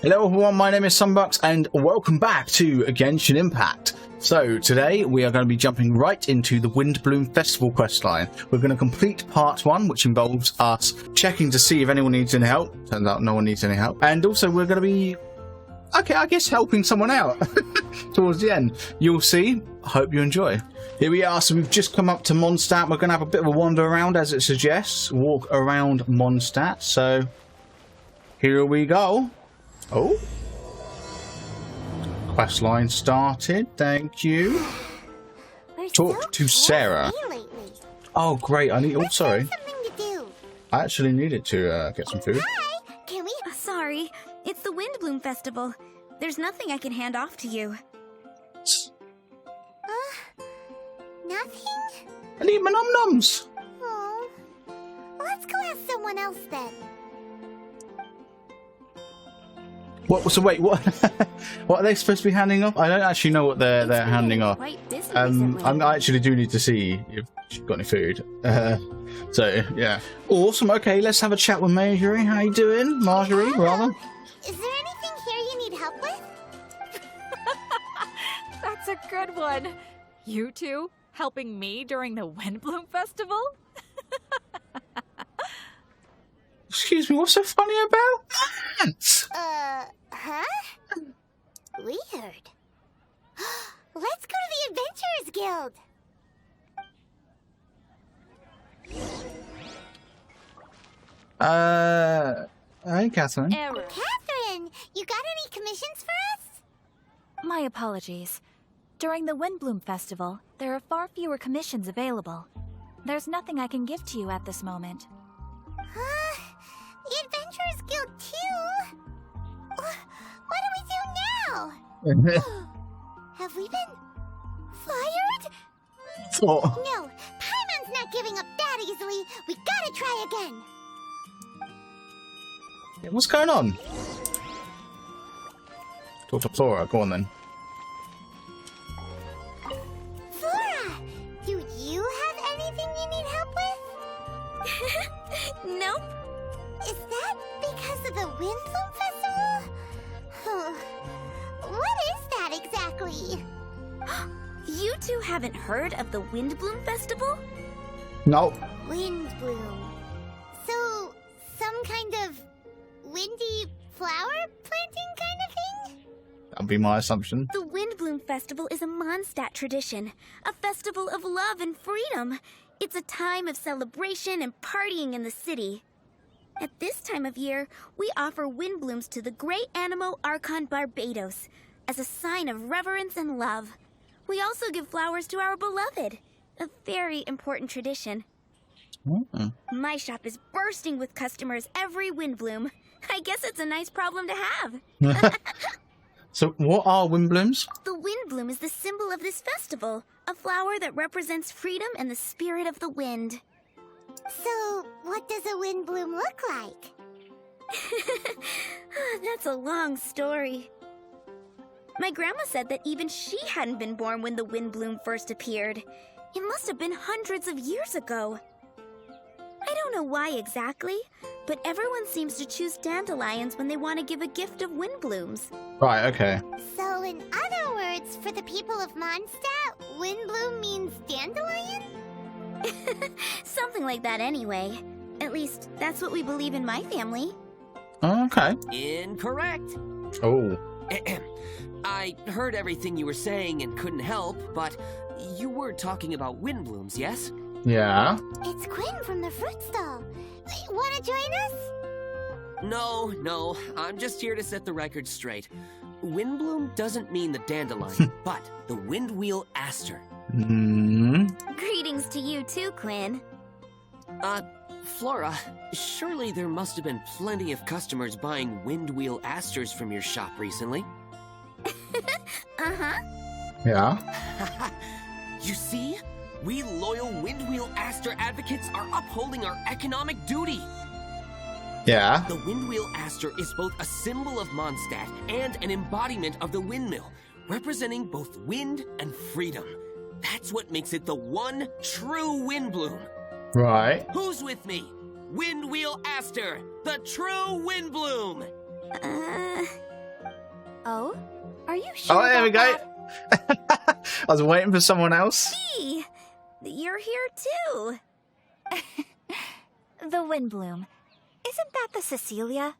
Hello everyone, my name is Sunbucks and welcome back to Genshin Impact. So today we are going to be jumping right into the Windblume Festival questline. We're going to complete part 1, which involves us checking to see if anyone needs any help. Turns out no one needs any help. And also we're going to be, I guess helping someone out towards the end. You'll see. I hope you enjoy. Here we are, so we've just come up to Mondstadt. We're going to have a bit of a wander around as it suggests. Walk around Mondstadt. So here we go. Oh, questline started. Thank you. Talk to Sarah. Oh, great. I need. Oh, sorry. I actually needed to get some food. Hi. Can we? Sorry, it's the Windblume Festival. There's nothing I can hand off to you. Nothing? I need my num-nums. Oh. Let's go ask someone else then. What? So wait, what? What are they supposed to be handing off? I don't actually know what they're handing off. I actually do need to see if she's got any food. So yeah, awesome. Okay, let's have a chat with Marjorie. How you doing, Marjorie? Rather. Is there anything here you need help with? That's a good one. You two helping me during the Windblume Festival? Excuse me, what's so funny about that? Huh? Weird. Let's go to the Adventurers Guild. Hey, Catherine. Error. Catherine, you got any commissions for us? My apologies. During the Windblume Festival, there are far fewer commissions available. There's nothing I can give to you at this moment. The Adventurers Guild too? What do we do now? Have we been fired? Oh. No, Paimon's not giving up that easily. We gotta try again. Yeah, what's going on? Talk to Flora. Go on then. Flora, do you have anything you need help with? Nope. Is that because of the Windblume Festival? What is that exactly? You two haven't heard of the Windblume Festival? No. Windblume. So, some kind of windy flower planting kind of thing? That'd be my assumption. The Windblume Festival is a Mondstadt tradition, a festival of love and freedom. It's a time of celebration and partying in the city. At this time of year, we offer windblooms to the great Animo Archon Barbados as a sign of reverence and love. We also give flowers to our beloved, a very important tradition. My shop is bursting with customers every Windblume. I guess it's a nice problem to have. So, what are Windblooms? The Windblume is the symbol of this festival, a flower that represents freedom and the spirit of the wind. So, what does a windbloom look like? That's a long story. My grandma said that even she hadn't been born when the Windblume first appeared. It must have been hundreds of years ago. I don't know why exactly, but everyone seems to choose dandelions when they want to give a gift of windblooms. Right, okay. So, in other words, for the people of Mondstadt, windbloom means dandelion? Something like that anyway. At least, that's what we believe in my family. Oh, okay. Incorrect. Oh. I heard everything you were saying and couldn't help, but you were talking about windblooms, yes? Yeah. It's Quinn from the fruit stall. Wanna join us? No, I'm just here to set the record straight. Windbloom doesn't mean the dandelion, but the windwheel aster. Greetings to you too, Quinn. Flora, surely there must have been plenty of customers buying windwheel asters from your shop recently. Uh-huh. Yeah. You see? We loyal windwheel aster advocates are upholding our economic duty. Yeah. The windwheel aster is both a symbol of Mondstadt and an embodiment of the windmill, representing both wind and freedom. That's what makes it the one true windbloom. Right. Who's with me? Windwheel Aster, the true Windblume! Oh, there we go. I was waiting for someone else. Hey, you're here too. The Windblume. Isn't that the Cecilia?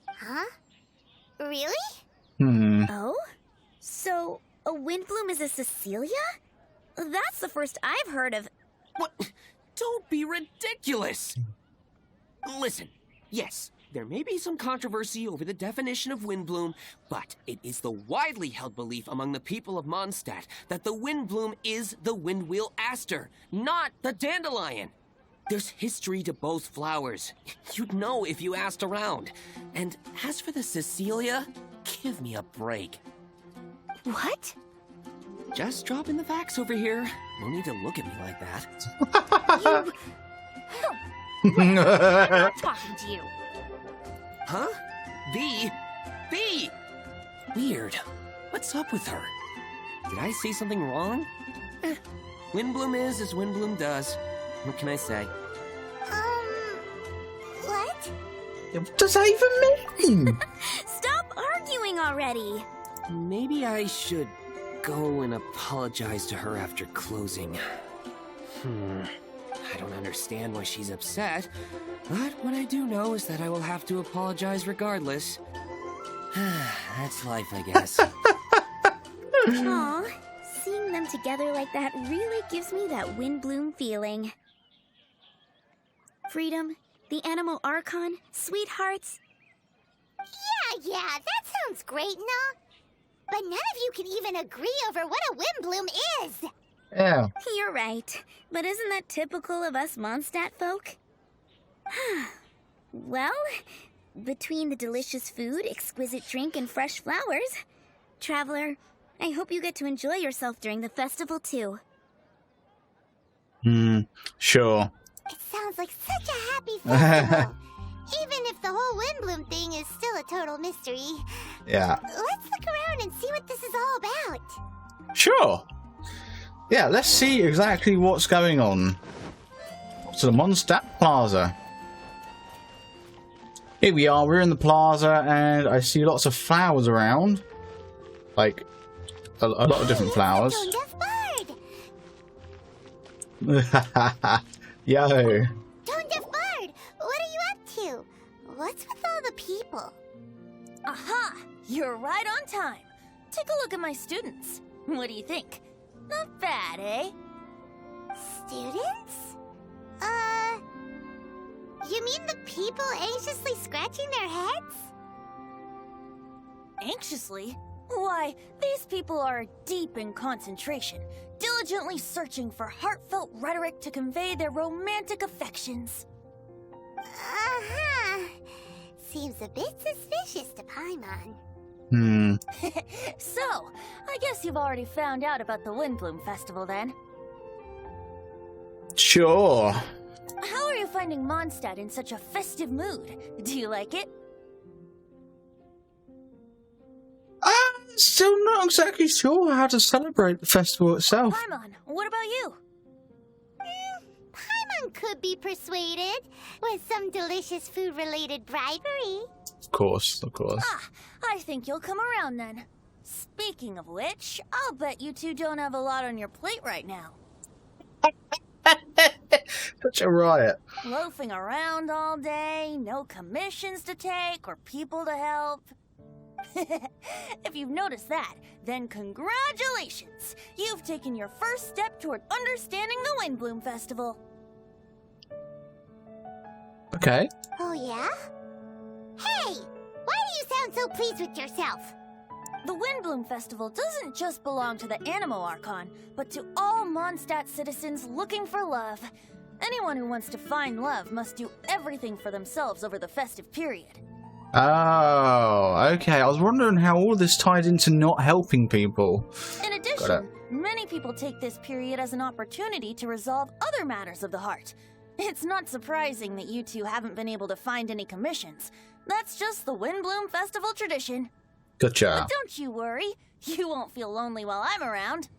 Huh? Really? Oh? So, a Windblume is a Cecilia? That's the first I've heard of. What? Don't be ridiculous! Listen, yes, there may be some controversy over the definition of Windblume, but it is the widely held belief among the people of Mondstadt that the Windblume is the Windwheel Aster, not the dandelion. There's history to both flowers. You'd know if you asked around. And as for the Cecilia, give me a break. What? Just dropping the facts over here. No need to look at me like that. I'm not talking to you. Huh? V? Weird. What's up with her? Did I say something wrong? Windblume is as Windblume does. What can I say? What? What does that even mean? Stop arguing already. Maybe I should go and apologize to her after closing. I don't understand why she's upset, but what I do know is that I will have to apologize regardless. That's life, I guess. Aw, seeing them together like that really gives me that Windblume feeling. Freedom, the Animal Archon, sweethearts. Yeah, that sounds great and all. But none of you can even agree over what a Windblume is. Yeah. You're right, but isn't that typical of us Mondstadt folk? Well, between the delicious food, exquisite drink, and fresh flowers, Traveler, I hope you get to enjoy yourself during the festival too. Sure. It sounds like such a happy festival. Even if the whole Windblume thing is still a total mystery. Yeah. Let's look around and see what this is all about. Sure. Yeah, let's see exactly what's going on. So the Mondstadt Plaza. Here we are, we're in the plaza, and I see lots of flowers around. Like, a lot of different flowers. Yo. Tone Deaf Bard, what are you up to? What's with all the people? Aha! You're right on time. Take a look at my students. What do you think? Not bad, eh? Students? You mean the people anxiously scratching their heads? Anxiously? Why, these people are deep in concentration, diligently searching for heartfelt rhetoric to convey their romantic affections. Uh-huh. Seems a bit suspicious to Paimon. So, I guess you've already found out about the Windblume Festival then. Sure. How are you finding Mondstadt in such a festive mood? Do you like it? I'm still not exactly sure how to celebrate the festival itself. Paimon, what about you? Paimon could be persuaded with some delicious food-related bribery. Of course. Ah, I think you'll come around then. Speaking of which, I'll bet you two don't have a lot on your plate right now. Such a riot. Loafing around all day, no commissions to take or people to help. If you've noticed that, then congratulations! You've taken your first step toward understanding the Windblume Festival. Okay. Oh, yeah? Hey! Why do you sound so pleased with yourself? The Windblume Festival doesn't just belong to the Animal Archon, but to all Mondstadt citizens looking for love. Anyone who wants to find love must do everything for themselves over the festive period. Oh, okay. I was wondering how all this tied into not helping people. In addition, many people take this period as an opportunity to resolve other matters of the heart. It's not surprising that you two haven't been able to find any commissions. That's just the Windblume Festival tradition. Gotcha. But don't you worry, you won't feel lonely while I'm around.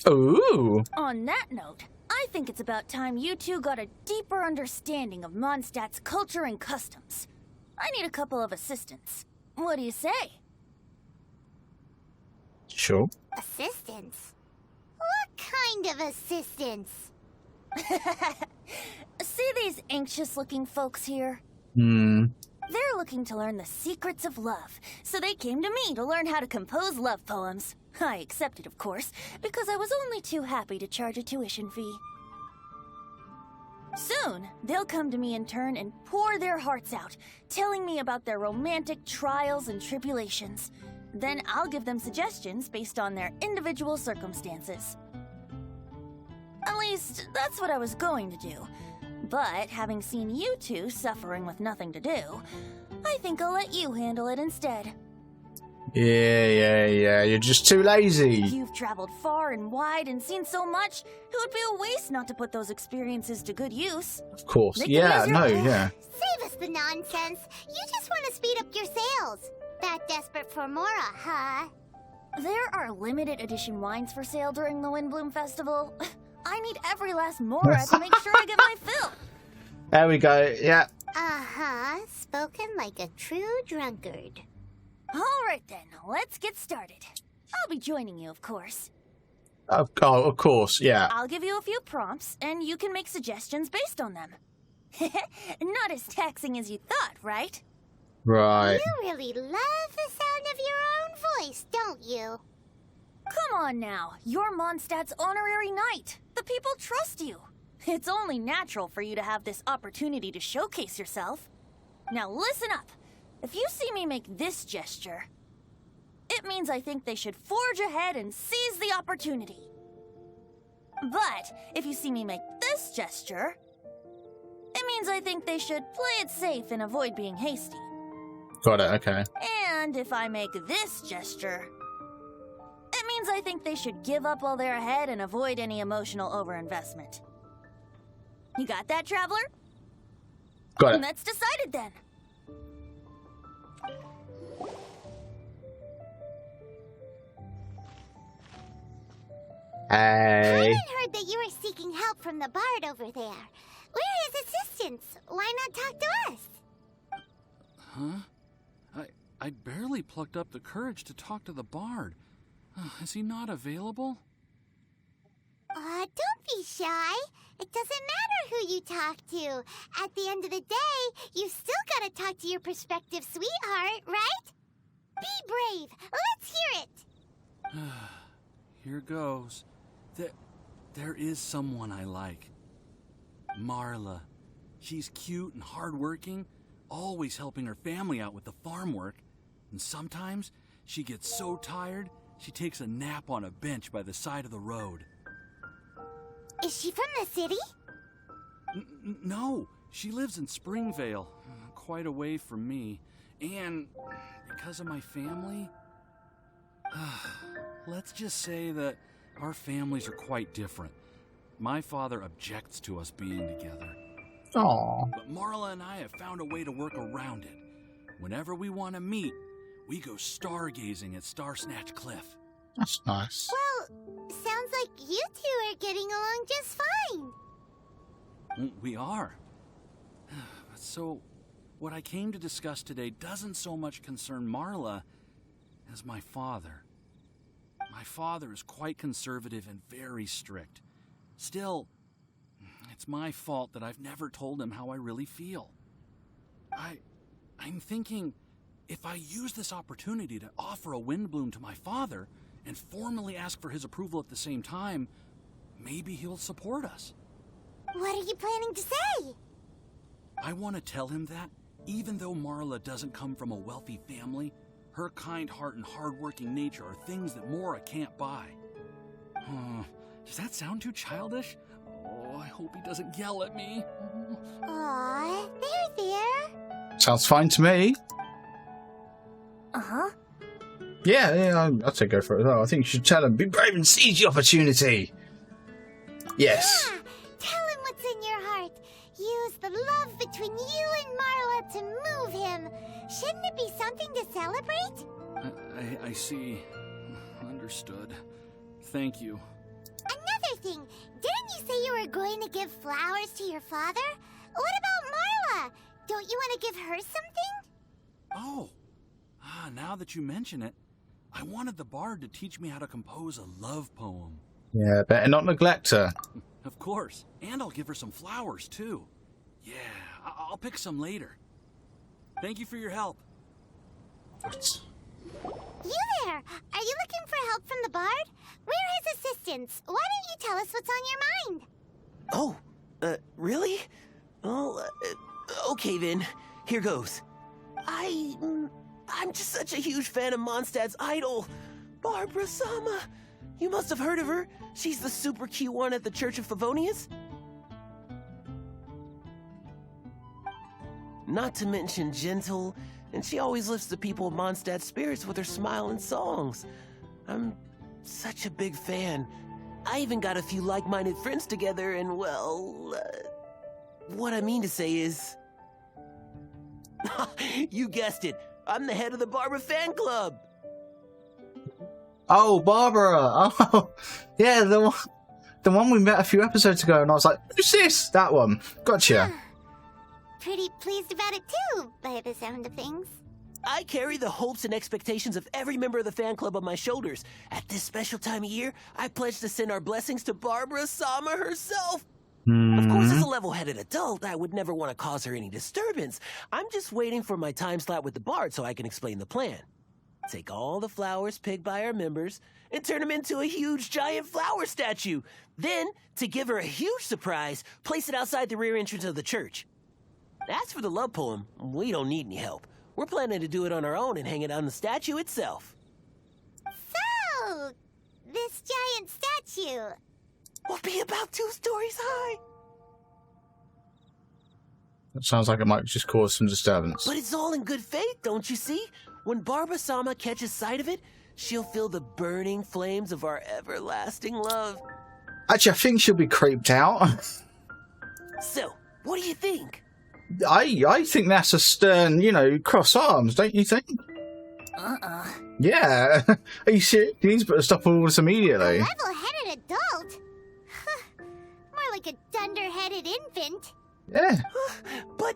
Ooh. On that note, I think it's about time you two got a deeper understanding of Mondstadt's culture and customs. I need a couple of assistants. What do you say? Sure. Assistance? What kind of assistance? See these anxious-looking folks here? Hmm. They're looking to learn the secrets of love, so they came to me to learn how to compose love poems. I accepted, of course, because I was only too happy to charge a tuition fee. Soon, they'll come to me in turn and pour their hearts out, telling me about their romantic trials and tribulations. Then I'll give them suggestions based on their individual circumstances. At least, that's what I was going to do. But having seen you two suffering with nothing to do, I think I'll let you handle it instead. Yeah. You're just too lazy. You've traveled far and wide and seen so much, it would be a waste not to put those experiences to good use. Of course. They can Yeah, use your- no, yeah. Save us the nonsense. You just want to speed up your sales. That desperate for Mora, huh? There are limited edition wines for sale during the Windblume Festival. I need every last Mora to make sure I get my fill. There we go. Yeah. Uh-huh. Spoken like a true drunkard. All right then, let's get started. I'll be joining you, of course. Oh, of course. Yeah. I'll give you a few prompts, and you can make suggestions based on them. Not as taxing as you thought, right? Right. You really love the sound of your own voice, don't you? Come on now, you're Mondstadt's honorary knight. The people trust you. It's only natural for you to have this opportunity to showcase yourself. Now listen up. If you see me make this gesture, it means I think they should forge ahead and seize the opportunity. But if you see me make this gesture, it means I think they should play it safe and avoid being hasty. Got it. Okay. And if I make this gesture, it means I think they should give up while they're ahead and avoid any emotional overinvestment. You got that, Traveler? Got it. That's decided then. Hey. I heard that you were seeking help from the bard over there. Where is assistance? Why not talk to us? Huh? I barely plucked up the courage to talk to the bard. Is he not available? Don't be shy. It doesn't matter who you talk to. At the end of the day, you still gotta talk to your prospective sweetheart, right? Be brave. Let's hear it. Here goes. There is someone I like. Marla. She's cute and hardworking, always helping her family out with the farm work. And sometimes she gets so tired, she takes a nap on a bench by the side of the road. Is she from the city? No, she lives in Springvale, quite away from me. And because of my family, let's just say that our families are quite different. My father objects to us being together. Aww. But Marla and I have found a way to work around it. Whenever we want to meet, we go stargazing at Star Snatch Cliff. That's nice. Well, sounds like you two are getting along just fine. We are. So, what I came to discuss today doesn't so much concern Marla as my father. My father is quite conservative and very strict. Still, it's my fault that I've never told him how I really feel. I'm thinking, if I use this opportunity to offer a Windblume to my father and formally ask for his approval at the same time, maybe he'll support us. What are you planning to say? I want to tell him that, even though Marla doesn't come from a wealthy family, her kind heart and hardworking nature are things that Mora can't buy. Does that sound too childish? Oh, I hope he doesn't yell at me. Aw, there. Sounds fine to me. Uh-huh. Yeah, I'll take go for it as well. I think you should tell him, be brave and seize the opportunity. Yes. Yeah, tell him what's in your heart. Use the love between you and Marla to move him. Shouldn't it be something to celebrate? I see. Understood. Thank you. Another thing, didn't you say you were going to give flowers to your father? What about Marla? Don't you want to give her something? Oh, now that you mention it, I wanted the bard to teach me how to compose a love poem. Yeah, better not neglect her. Of course. And I'll give her some flowers, too. Yeah, I'll pick some later. Thank you for your help. You there! Are you looking for help from the bard? We're his assistants. Why don't you tell us what's on your mind? Oh, really? Oh, okay then. Here goes. I'm just such a huge fan of Mondstadt's idol, Barbara Sama. You must have heard of her. She's the super cute one at the Church of Favonius. Not to mention gentle, and she always lifts the people of Mondstadt's spirits with her smile and songs. I'm such a big fan. I even got a few like-minded friends together, and well, what I mean to say is... You guessed it. I'm the head of the Barbara fan club. Oh, Barbara! Oh, yeah, the one we met a few episodes ago, and I was like, who's this? That one. Gotcha. Pretty pleased about it too, by the sound of things. I carry the hopes and expectations of every member of the fan club on my shoulders. At this special time of year, I pledge to send our blessings to Barbara Sama herself. Of course, as a level-headed adult, I would never want to cause her any disturbance. I'm just waiting for my time slot with the bard so I can explain the plan. Take all the flowers picked by our members and turn them into a huge giant flower statue. Then, to give her a huge surprise, place it outside the rear entrance of the church. As for the love poem, we don't need any help. We're planning to do it on our own and hang it on the statue itself. So, this giant statue... will be about 2 stories high. That sounds like it might just cause some disturbance. But it's all in good faith, don't you see? When Barbara Sama catches sight of it, she'll feel the burning flames of our everlasting love. Actually, I think she'll be creeped out. So, what do you think? I think that's a stern, cross arms, don't you think? Yeah. Are you serious? You need to stop all this immediately. A level-headed adult? More like a dunder-headed infant. Yeah. But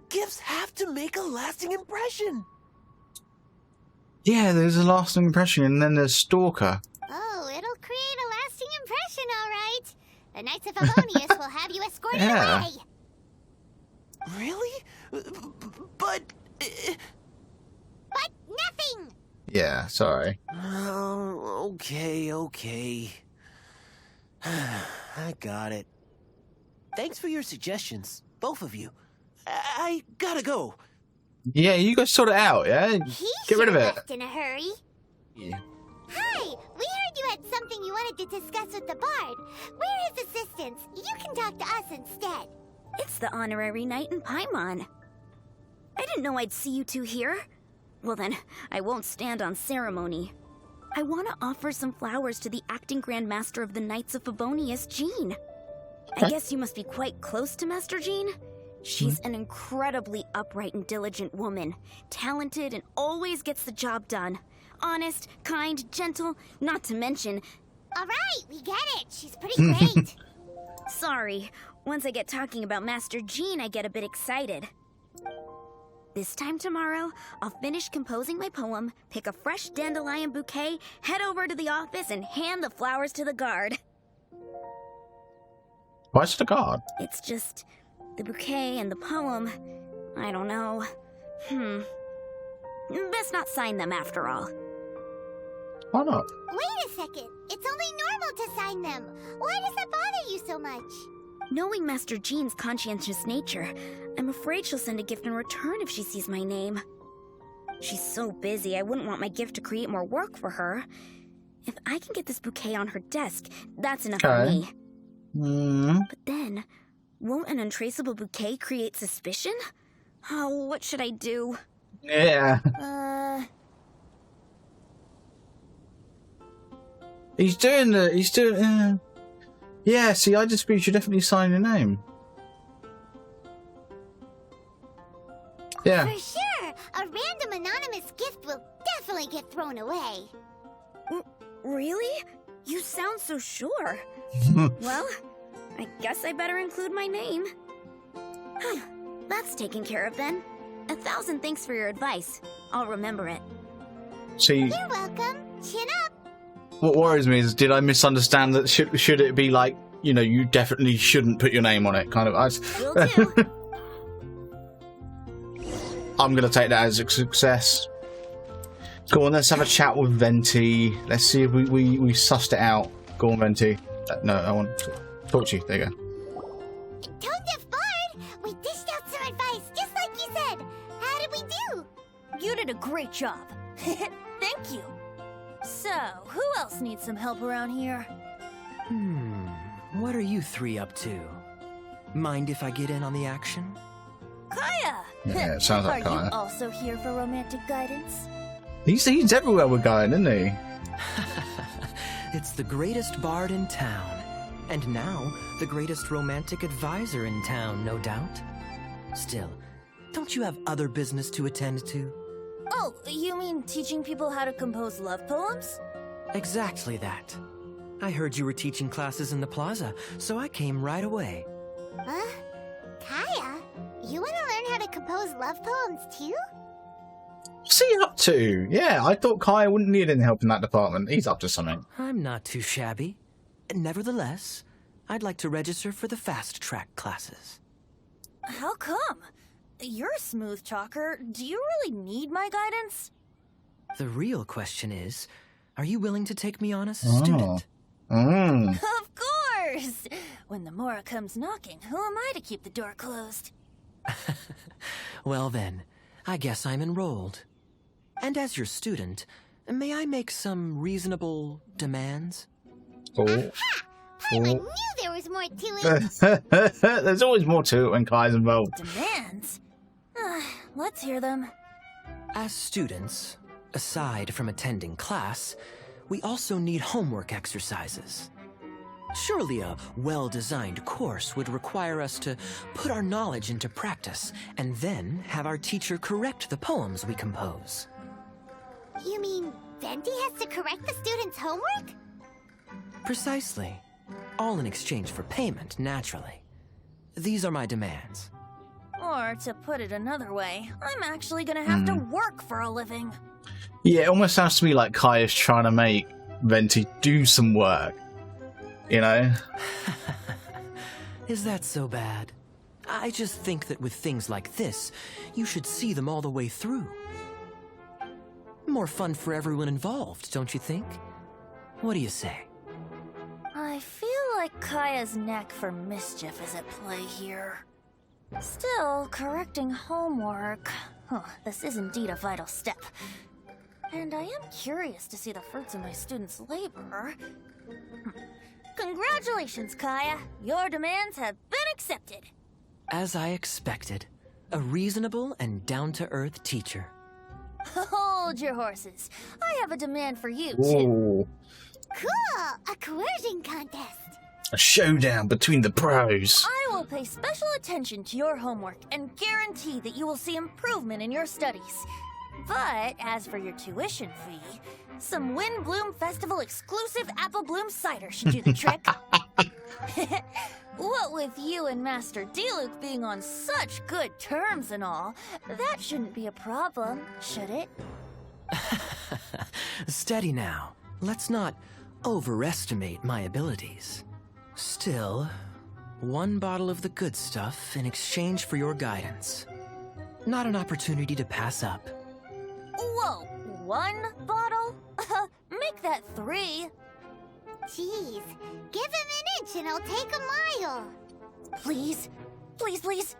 gifts have to make a lasting impression. Yeah, there's a lasting impression, and then there's Stalker. Oh, it'll create a lasting impression, all right. The Knights of Favonius will have you escorted Yeah. away. Really? But nothing! Yeah, sorry. Oh, okay. I got it. Thanks for your suggestions, both of you. I gotta go. Yeah, you guys sort it out, yeah? Get rid of it. Left in a hurry. Yeah. Hi, we heard you had something you wanted to discuss with the bard. We're his assistants. You can talk to us instead. It's the honorary knight in Paimon. I didn't know I'd see you two here. Well then, I won't stand on ceremony. I want to offer some flowers to the acting Grand Master of the Knights of Favonius, Jean. I guess you must be quite close to Master Jean? She's an incredibly upright and diligent woman. Talented and always gets the job done. Honest, kind, gentle, not to mention... All right, we get it. She's pretty great. Sorry, once I get talking about Master Jean, I get a bit excited. This time tomorrow, I'll finish composing my poem, pick a fresh dandelion bouquet, head over to the office, and hand the flowers to the guard. Why's the guard? It's just... the bouquet and the poem... I don't know. Best not sign them after all. Why not? Wait a second. It's only normal to sign them. Why does that bother you so much? Knowing Master Jean's conscientious nature, I'm afraid she'll send a gift in return if she sees my name. She's so busy, I wouldn't want my gift to create more work for her. If I can get this bouquet on her desk, that's enough for me. But then, won't an untraceable bouquet create suspicion? Oh, what should I do? Yeah. He's doing... Yeah, see, I dispute you should definitely sign your name. Yeah. For sure. A random anonymous gift will definitely get thrown away. Really? You sound so sure. Well, I guess I better include my name. That's taken care of then. 1,000 thanks for your advice. I'll remember it. See, You're welcome. Chin up. What worries me is, did I misunderstand that? Should it be like, you know, you definitely shouldn't put your name on it, kind of? Will do. I'm gonna take that as a success. Go on, let's have a chat with Venti. Let's see if we sussed it out. Go on, Venti. No, I want to talk to you. There you go. Tone Deaf Bard, we dished out some advice, just like you said. How did we do? You did a great job. Thank you. So, who else needs some help around here? What are you three up to? Mind if I get in on the action? Kaya! Yeah, it sounds like Are Kaya. you also here for romantic guidance? He's everywhere we're going, isn't he? It's the greatest bard in town. And now, the greatest romantic advisor in town, no doubt. Still, don't you have other business to attend to? Oh, you mean teaching people how to compose love poems? Exactly that. I heard you were teaching classes in the plaza, so I came right away. Huh? Kaya, you want to learn how to compose love poems too? What's he up to? Yeah, I thought Kaya wouldn't need any help in that department. He's up to something. I'm not too shabby. Nevertheless, I'd like to register for the fast track classes. How come? You're a smooth talker. Do you really need my guidance? The real question is, are you willing to take me on as a student? Of course! When the Mora comes knocking, who am I to keep the door closed? Well then, I guess I'm enrolled. And as your student, may I make some reasonable demands? Oh. Paimon knew there was more to it. There's always more to it when Kaya's involved. Demands? Let's hear them. As students, aside from attending class, we also need homework exercises. Surely a well-designed course would require us to put our knowledge into practice and then have our teacher correct the poems we compose. You mean Venti has to correct the students' homework? Precisely. All in exchange for payment, naturally. These are my demands. Or, to put it another way, I'm actually gonna have to work for a living. Yeah, it almost sounds to me like Kaya's trying to make Venti do some work. You know? Is that so bad? I just think that with things like this, you should see them all the way through. More fun for everyone involved, don't you think? What do you say? I feel like Kaya's knack for mischief is at play here. Still, correcting homework. This is indeed a vital step. And I am curious to see the fruits of my students' labor. Congratulations, Kaya! Your demands have been accepted. As I expected, a reasonable and down-to-earth teacher. Hold your horses. I have a demand for you, too. Ooh. Cool! A coercion contest. A showdown between the pros. I will pay special attention to your homework and guarantee that you will see improvement in your studies. But as for your tuition fee, some Windblume Festival exclusive apple bloom cider should do the trick. What with you and Master D-Luke being on such good terms and all, that shouldn't be a problem, should it? Steady now. Let's not overestimate my abilities. Still, one bottle of the good stuff in exchange for your guidance. Not an opportunity to pass up. Whoa, one bottle? Make that 3. Jeez, give him an inch and I'll take a mile. Please, please, please.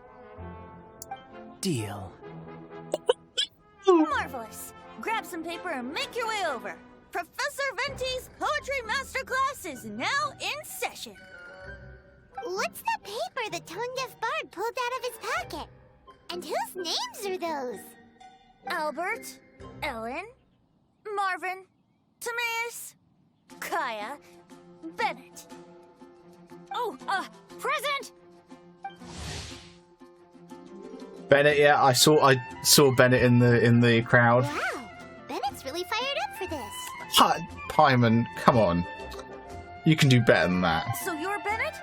Deal. Marvelous. Grab some paper and make your way over. Professor Venti's Poetry Masterclass is now in session. What's the paper the Tone Deaf Bard pulled out of his pocket? And whose names are those? Albert, Ellen, Marvin, Timaeus, Kaya, Bennett. Oh, present! Bennett, yeah, I saw Bennett in the crowd. Wow, Bennett's really fired up for this. Paimon, come on. You can do better than that. So you're Bennett?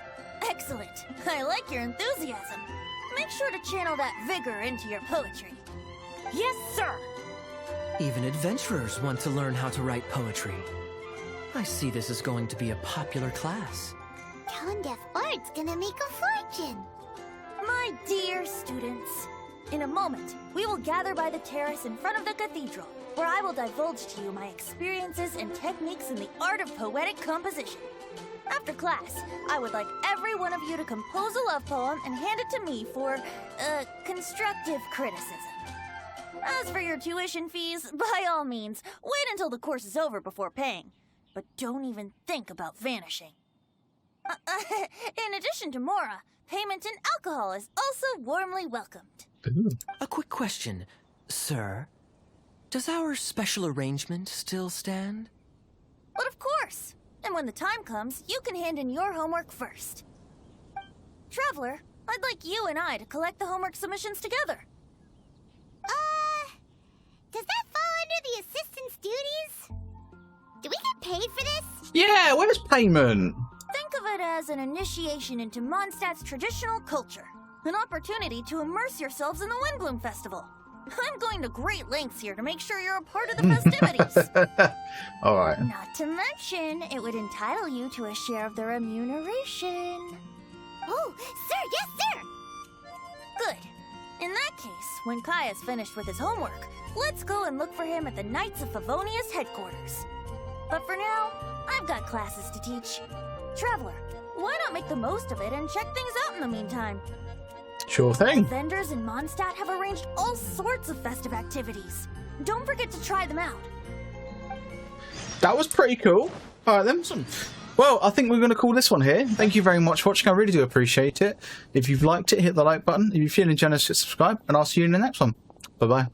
Excellent. I like your enthusiasm. Make sure to channel that vigor into your poetry. Yes, sir! Even adventurers want to learn how to write poetry. I see this is going to be a popular class. Tone-deaf Bard's gonna make a fortune. My dear students, in a moment, we will gather by the terrace in front of the cathedral, where I will divulge to you my experiences and techniques in the art of poetic composition. After class, I would like every one of you to compose a love poem and hand it to me for, constructive criticism. As for your tuition fees, by all means, wait until the course is over before paying. But don't even think about vanishing. In addition to Mora, payment in alcohol is also warmly welcomed. A quick question, sir. Does our special arrangement still stand? But of course! And when the time comes, you can hand in your homework first. Traveler, I'd like you and I to collect the homework submissions together. Does that fall under the assistant's duties? Do we get paid for this? Yeah, where's payment? Think of it as an initiation into Mondstadt's traditional culture. An opportunity to immerse yourselves in the Windblume Festival. I'm going to great lengths here to make sure you're a part of the festivities. Alright. Not to mention, it would entitle you to a share of the remuneration. Oh, sir, yes, sir! Good. In that case, when Kai is finished with his homework, let's go and look for him at the Knights of Favonia's headquarters. But for now, I've got classes to teach. Traveler, why not make the most of it and check things out in the meantime? Sure thing. Vendors in Mondstadt have arranged all sorts of festive activities. Don't forget to try them out. That was pretty cool. Alright then. Well, I think we're going to call this one here. Thank you very much for watching. I really do appreciate it. If you've liked it, hit the like button. If you're feeling generous, hit subscribe. And I'll see you in the next one. Bye-bye.